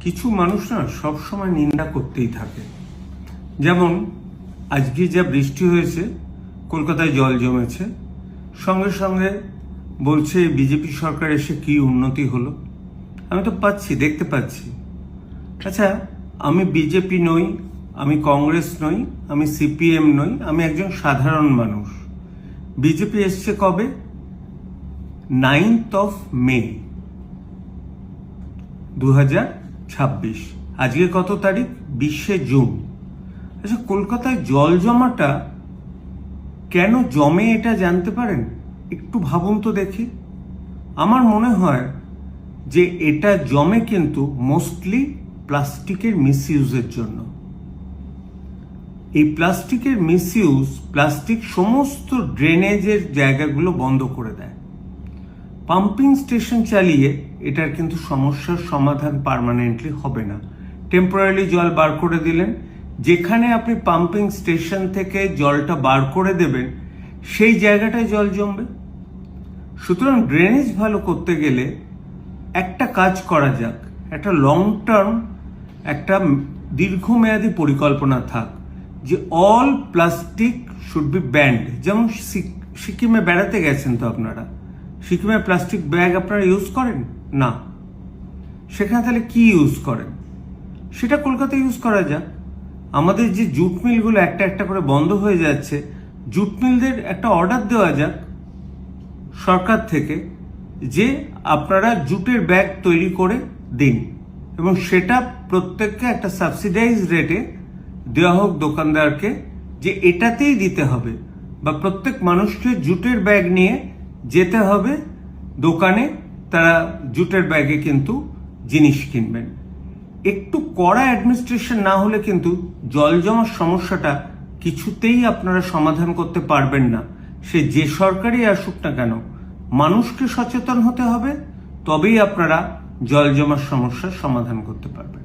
কিছু মানুষ না সবসময় নিন্দা করতেই থাকে। যেমন আজকে যা বৃষ্টি হয়েছে, কলকাতায় জল জমেছে, সঙ্গে সঙ্গে বলছে বিজেপি সরকার এসে কি উন্নতি হলো। আমি তো দেখতে পাচ্ছি। আচ্ছা, আমি বিজেপি নই, আমি কংগ্রেস নই, আমি সিপিএম নই, আমি একজন সাধারণ মানুষ। বিজেপি এসছে কবে? 9th মে 2026। আজকে কত তারিখ? 20শে জুন। আচ্ছা, কলকাতায় জল জমাটা কেন জমে এটা জানতে পারেন? একটু ভাবুন তো দেখি। আমার মনে হয় যে এটা জমে কিন্তু মোস্টলি প্লাস্টিকের মিসইউজের জন্য। এই প্লাস্টিকের মিসইউজ, প্লাস্টিক সমস্ত ড্রেনেজের জায়গাগুলো বন্ধ করে দেয়। পাম্পিং স্টেশন চালিয়ে এটার কিন্তু সমস্যার সমাধান পার্মানেন্টলি হবে না। টেম্পোরারি জল বার করে দিলেন, যেখানে আপনি পাম্পিং স্টেশন থেকে জলটা বার করে দেবেন সেই জায়গাটায় জল জমবে। সুতরাং ড্রেনেজ ভালো করতে গেলে একটা কাজ করা যাক, একটা লং টার্ম, একটা দীর্ঘমেয়াদী পরিকল্পনা থাক যে all plastic should be band. যেমন সিকিমে বেড়াতে গেছেন তো আপনারা, সিকিমে প্লাস্টিক ব্যাগ আপনারা ইউজ করেন না, সেখানে তাহলে কি ইউজ করেন? সেটা কলকাতায় ইউজ করা যাক। আমাদের যে জুট মিলগুলো একটা একটা করে বন্ধ হয়ে যাচ্ছে, জুট মিলদের একটা অর্ডার দেওয়া যাক সরকার থেকে যে আপনারা জুটের ব্যাগ তৈরি করে দিন, এবং সেটা প্রত্যেককে একটা সাবসিডাইজ রেটে দেওয়া হোক দোকানদারকে, যে এটাতেই দিতে হবে, বা প্রত্যেক মানুষকে জুটের ব্যাগ নিয়ে যেতে হবে দোকানে, তারা জুটের ব্যাগে কিন্তু জিনিস কিনবেন। একটু কড়া অ্যাডমিনিস্ট্রেশন না হলে কিন্তু জল জমার সমস্যাটা কিছুতেই আপনারা সমাধান করতে পারবেন না। সে যে সরকারই আসুক না কেন, মানুষকে সচেতন হতে হবে, তবেই আপনারা জল জমার সমস্যার সমাধান করতে পারবেন।